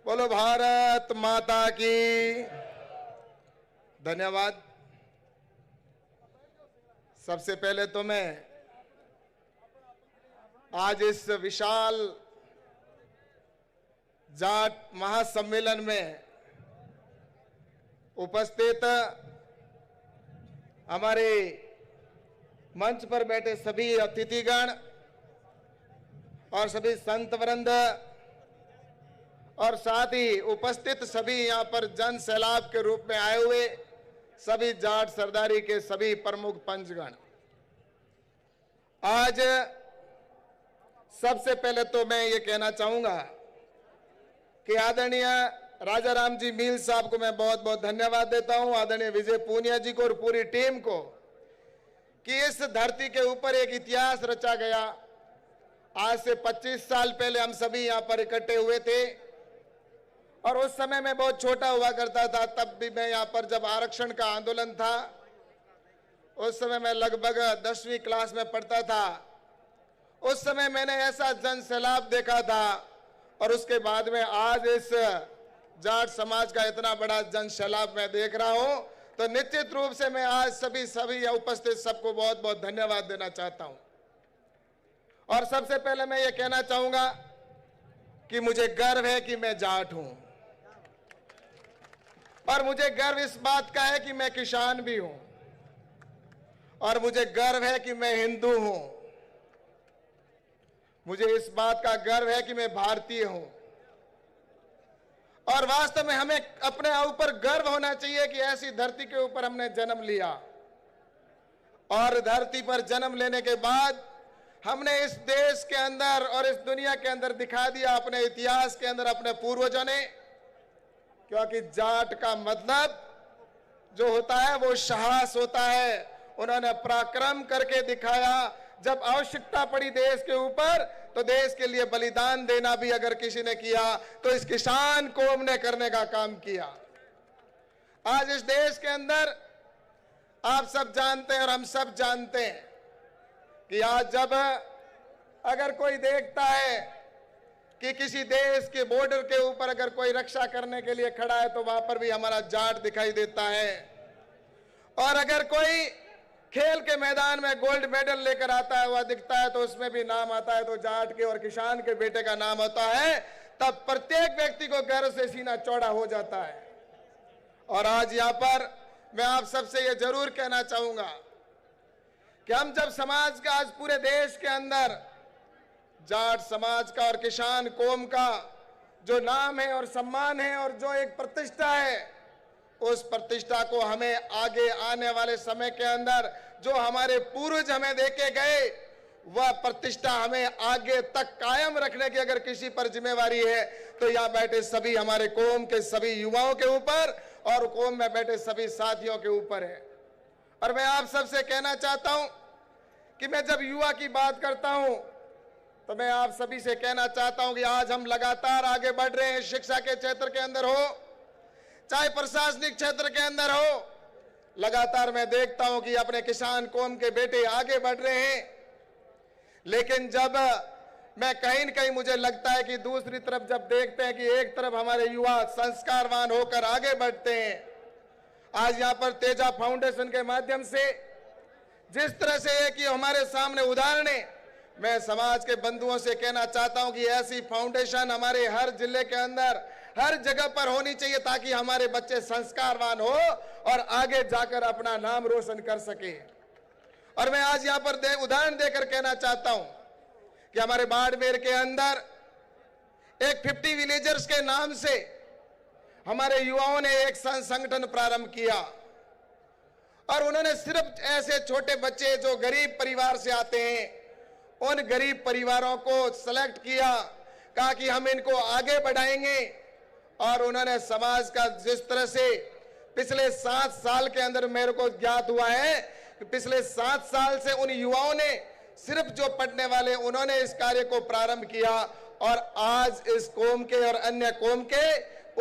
बोलो भारत माता की। धन्यवाद। सबसे पहले तो मैं आज इस विशाल जाट महासम्मेलन में उपस्थित हमारे मंच पर बैठे सभी अतिथिगण और सभी संत वृंद और साथ ही उपस्थित सभी यहाँ पर जन सैलाब के रूप में आए हुए सभी जाट सरदारी के सभी प्रमुख पंचगण, आज सबसे पहले तो मैं ये कहना चाहूंगा कि आदरणीय राजा राम जी मील साहब को मैं बहुत बहुत धन्यवाद देता हूं, आदरणीय विजय पूनिया जी को और पूरी टीम को, कि इस धरती के ऊपर एक इतिहास रचा गया। आज से 25 साल पहले हम सभी यहाँ पर इकट्ठे हुए थे और उस समय मैं बहुत छोटा हुआ करता था। तब भी मैं यहाँ पर जब आरक्षण का आंदोलन था उस समय मैं लगभग 10वीं क्लास में पढ़ता था। उस समय मैंने ऐसा जन सैलाब देखा था और उसके बाद में आज इस जाट समाज का इतना बड़ा जन सैलाब मैं देख रहा हूं, तो निश्चित रूप से मैं आज सभी उपस्थित सबको बहुत बहुत धन्यवाद देना चाहता हूं। और सबसे पहले मैं ये कहना चाहूंगा कि मुझे गर्व है कि मैं जाट हूं और मुझे गर्व इस बात का है कि मैं किसान भी हूं और मुझे गर्व है कि मैं हिंदू हूं। मुझे इस बात का गर्व है कि मैं भारतीय हूं और वास्तव में हमें अपने ऊपर गर्व होना चाहिए कि ऐसी धरती के ऊपर हमने जन्म लिया और धरती पर जन्म लेने के बाद हमने इस देश के अंदर और इस दुनिया के अंदर दिखा दिया अपने इतिहास के अंदर अपने पूर्वजों ने, क्योंकि जाट का मतलब जो होता है वो साहस होता है। उन्होंने पराक्रम करके दिखाया। जब आवश्यकता पड़ी देश के ऊपर तो देश के लिए बलिदान देना भी अगर किसी ने किया तो इस किसान कौम ने करने का काम किया। आज इस देश के अंदर आप सब जानते हैं और हम सब जानते हैं कि आज जब अगर कोई देखता है कि किसी देश के बॉर्डर के ऊपर अगर कोई रक्षा करने के लिए खड़ा है तो वहां पर भी हमारा जाट दिखाई देता है। और अगर कोई खेल के मैदान में गोल्ड मेडल लेकर आता है वह दिखता है तो उसमें भी नाम आता है तो जाट के और किसान के बेटे का नाम होता है, तब प्रत्येक व्यक्ति को गर्व से सीना चौड़ा हो जाता है। और आज यहाँ पर मैं आप सबसे ये जरूर कहना चाहूंगा कि हम जब समाज का आज पूरे देश के अंदर जाट समाज का और किसान कौम का जो नाम है और सम्मान है और जो एक प्रतिष्ठा है, उस प्रतिष्ठा को हमें आगे आने वाले समय के अंदर जो हमारे पूर्वज हमें देके गए वह प्रतिष्ठा हमें आगे तक कायम रखने की अगर किसी पर जिम्मेवारी है तो यहाँ बैठे सभी हमारे कौम के सभी युवाओं के ऊपर और कौम में बैठे सभी साथियों के ऊपर है। और मैं आप सबसे कहना चाहता हूं कि मैं जब युवा की बात करता हूं तो मैं आप सभी से कहना चाहता हूं कि आज हम लगातार आगे बढ़ रहे हैं। शिक्षा के क्षेत्र के अंदर हो चाहे प्रशासनिक क्षेत्र के अंदर हो, लगातार मैं देखता हूं कि अपने किसान कौम के बेटे आगे बढ़ रहे हैं। लेकिन जब मैं कहीं न कहीं मुझे लगता है कि दूसरी तरफ जब देखते हैं कि एक तरफ हमारे युवा संस्कारवान होकर आगे बढ़ते हैं, आज यहाँ पर तेजा फाउंडेशन के माध्यम से जिस तरह से है कि हमारे सामने उदाहरण है, मैं समाज के बंधुओं से कहना चाहता हूं कि ऐसी फाउंडेशन हमारे हर जिले के अंदर हर जगह पर होनी चाहिए ताकि हमारे बच्चे संस्कारवान हो और आगे जाकर अपना नाम रोशन कर सके। और मैं आज यहाँ पर उदाहरण देकर कहना चाहता हूं कि हमारे बाड़मेर के अंदर एक 50 विलेजर्स के नाम से हमारे युवाओं ने एक संगठन प्रारंभ किया और उन्होंने सिर्फ ऐसे छोटे बच्चे जो गरीब परिवार से आते हैं उन गरीब परिवारों को सेलेक्ट किया, कहा कि हम इनको आगे बढ़ाएंगे। और उन्होंने समाज का जिस तरह से पिछले 7 साल के अंदर मेरे को ज्ञात हुआ है कि पिछले 7 साल से उन युवाओं ने सिर्फ जो पढ़ने वाले उन्होंने इस कार्य को प्रारंभ किया और आज इस कौम के और अन्य कौम के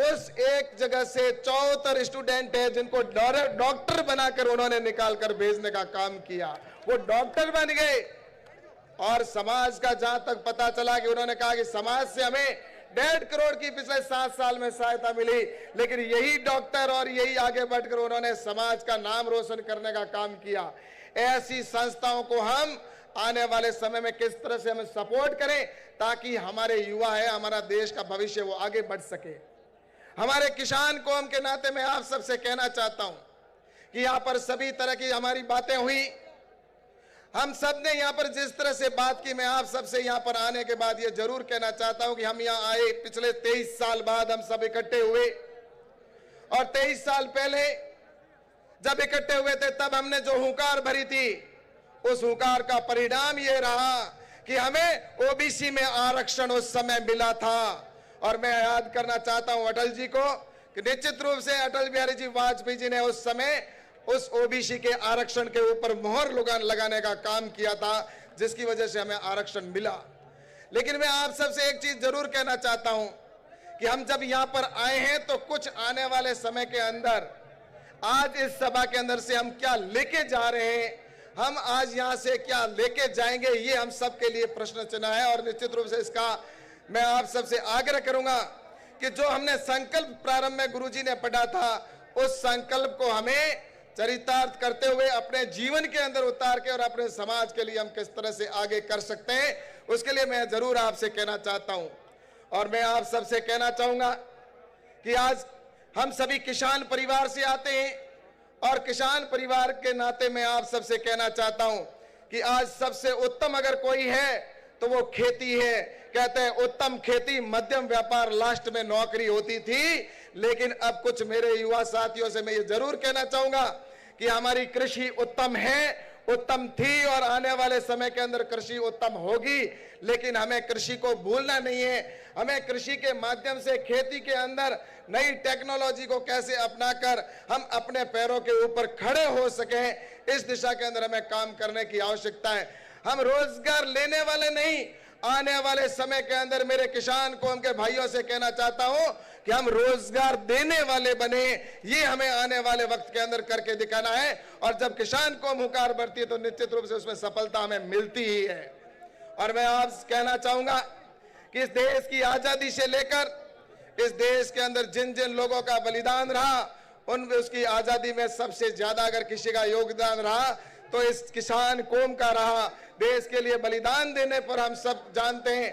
उस एक जगह से 74 स्टूडेंट है जिनको डॉक्टर बनाकर उन्होंने निकाल कर भेजने का काम किया। वो डॉक्टर बन गए और समाज का जहां तक पता चला कि उन्होंने कहा कि समाज से हमें 1.5 करोड़ की पिछले 7 साल में सहायता मिली, लेकिन यही डॉक्टर और यही आगे बढ़कर उन्होंने समाज का नाम रोशन करने का काम किया। ऐसी संस्थाओं को हम आने वाले समय में किस तरह से हमें सपोर्ट करें ताकि हमारे युवा है, हमारा देश का भविष्य वो आगे बढ़ सके। हमारे किसान कौम के नाते मैं आप सबसे कहना चाहता हूं कि यहां पर सभी तरह की हमारी बातें हुई, हम सब ने यहां पर जिस तरह से बात की, मैं आप सबसे यहां पर आने के बाद ये जरूर कहना चाहता हूं कि हम यहां आए पिछले 23 साल बाद हम सब इकट्ठे हुए, और 23 साल पहले जब इकट्ठे हुए थे तब हमने जो हुंकार भरी थी, उस हुंकार का परिणाम ये रहा कि हमें ओबीसी में आरक्षण उस समय मिला था। और मैं याद करना चाहता हूं अटल जी को कि निश्चित रूप से अटल बिहारी जी वाजपेयी जी ने उस समय उस ओबीसी के आरक्षण के ऊपर मोहर लगाने का काम किया था, जिसकी वजह से हमें आरक्षण मिला। लेकिन मैं आप सबसे एक चीज जरूर कहना चाहता हूं कि हम जब यहां पर आए हैं तो कुछ आने वाले समय के अंदर, आज इस सभा के अंदर से हम क्या लेके जा रहे हैं, हम आज यहां से क्या लेके जाएंगे, ये हम सबके लिए प्रश्न चिन्ह है। और निश्चित रूप से इसका मैं आप सबसे आग्रह करूंगा कि जो हमने संकल्प प्रारंभ में गुरुजी ने पढ़ा था, उस संकल्प को हमें चरितार्थ करते हुए अपने जीवन के अंदर उतार के और अपने समाज के लिए हम किस तरह से आगे कर सकते हैं, उसके लिए मैं जरूर आपसे कहना चाहता हूं। और मैं आप सबसे कहना चाहूंगा कि आज हम सभी किसान परिवार से आते हैं, और किसान परिवार के नाते मैं आप सबसे कहना चाहता हूं कि आज सबसे उत्तम अगर कोई है तो वो खेती है। कहते हैं उत्तम खेती मध्यम व्यापार लास्ट में नौकरी होती थी, लेकिन अब कुछ मेरे युवा साथियों से मैं ये जरूर कहना चाहूंगा कि हमारी कृषि उत्तम है, उत्तम थी, और आने वाले समय के अंदर कृषि उत्तम होगी। लेकिन हमें कृषि को भूलना नहीं है, हमें कृषि के माध्यम से खेती के अंदर नई टेक्नोलॉजी को कैसे अपनाकर हम अपने पैरों के ऊपर खड़े हो सके, इस दिशा के अंदर हमें काम करने की आवश्यकता है। हम रोजगार लेने वाले नहीं, आने वाले समय के अंदर मेरे किसान कौम के भाइयों से कहना चाहता हूं कि हम रोजगार देने वाले बने, ये हमें आने वाले वक्त के अंदर करके दिखाना है। और जब किसान कौम हुंकार भरती है तो निश्चित रूप से उसमें सफलता हमें मिलती ही है। और मैं आप कहना चाहूंगा कि इस देश की आजादी से लेकर इस देश के अंदर जिन जिन लोगों का बलिदान रहा, उनमें उसकी आजादी में सबसे ज्यादा अगर किसी का योगदान रहा तो इस किसान कौम का रहा। देश के लिए बलिदान देने पर हम सब जानते हैं।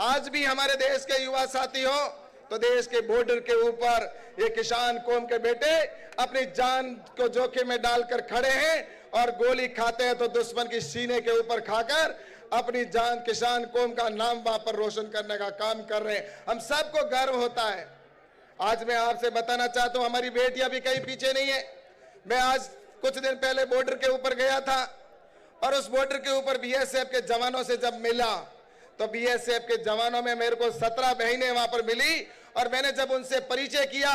आज भी हमारे देश के युवा साथी हो तो देश के बॉर्डर के ऊपर ये किसान कौम के बेटे अपनी जान को जोखिम में डालकर खड़े हैं, और गोली खाते हैं तो दुश्मन की सीने के ऊपर खाकर अपनी जान किसान कौम का नाम वहां पर रोशन करने का काम कर रहे हैं। हम सबको गर्व होता है। आज मैं आपसे बताना चाहता हूं हमारी बेटियां भी कहीं पीछे नहीं है। मैं आज कुछ दिन पहले बॉर्डर के ऊपर गया था, और उस बॉर्डर के ऊपर बीएसएफ के जवानों से जब मिला तो बीएसएफ के जवानों में मेरे को 17 बहनें वहां पर मिली, और मैंने जब उनसे परिचय किया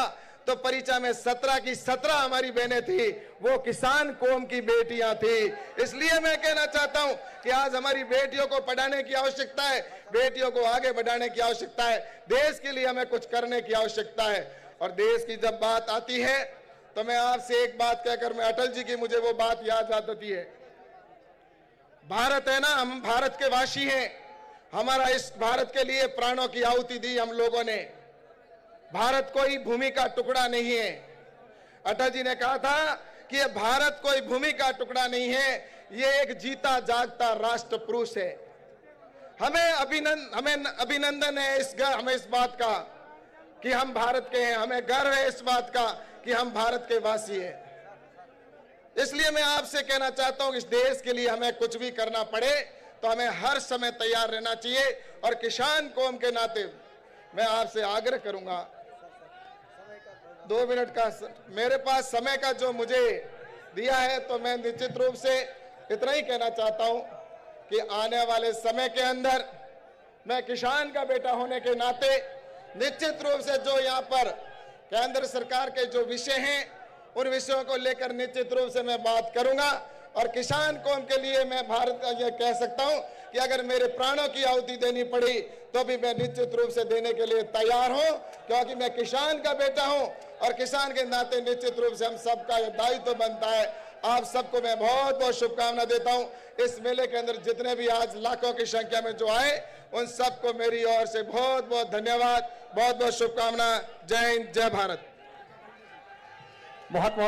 तो परिचय में 17 की 17 हमारी बहनें थी, वो किसान कौम की बेटियां थी। इसलिए मैं कहना चाहता हूं कि आज हमारी बेटियों को पढ़ाने की आवश्यकता है, बेटियों को आगे बढ़ाने की आवश्यकता है, देश के लिए हमें कुछ करने की आवश्यकता है। और देश की जब बात आती है तो मैं आपसे एक बात कहकर मैं अटल जी की मुझे वो बात याद आती है। भारत है ना, हम भारत के वासी हैं, हमारा इस भारत के लिए प्राणों की आहुति दी हम लोगों ने। भारत कोई भूमि का टुकड़ा नहीं है। अटल जी ने कहा था कि ये भारत कोई भूमि का टुकड़ा नहीं है, ये एक जीता जागता राष्ट्र पुरुष है। हमें अभिनंदन है हमें इस बात का कि हम भारत के हैं, हमें गर्व है इस बात का कि हम भारत के वासी हैं। इसलिए मैं आपसे कहना चाहता हूं कि इस देश के लिए हमें कुछ भी करना पड़े तो हमें हर समय तैयार रहना चाहिए। और किसान कौम के नाते मैं आपसे आग्रह करूंगा, 2 मिनट का मेरे पास समय का जो मुझे दिया है, तो मैं निश्चित रूप से इतना ही कहना चाहता हूं कि आने वाले समय के अंदर मैं किसान का बेटा होने के नाते निश्चित रूप से जो यहाँ पर केंद्र सरकार के जो विषय हैं उन विषयों को लेकर निश्चित रूप से मैं बात करूंगा। और किसान कौम के लिए मैं भारत ये कह सकता हूं कि अगर मेरे प्राणों की आहुति देनी पड़ी तो भी मैं निश्चित रूप से देने के लिए तैयार हूं, क्योंकि मैं किसान का बेटा हूं, और किसान के नाते निश्चित रूप से हम सबका यह दायित्व बनता है। आप सबको मैं बहुत बहुत शुभकामना देता हूं। इस मेले के अंदर जितने भी आज लाखों की संख्या में जो आए उन सबको मेरी ओर से बहुत बहुत धन्यवाद, बहुत बहुत शुभकामना। जय हिंद, जय भारत। बहुत बहुत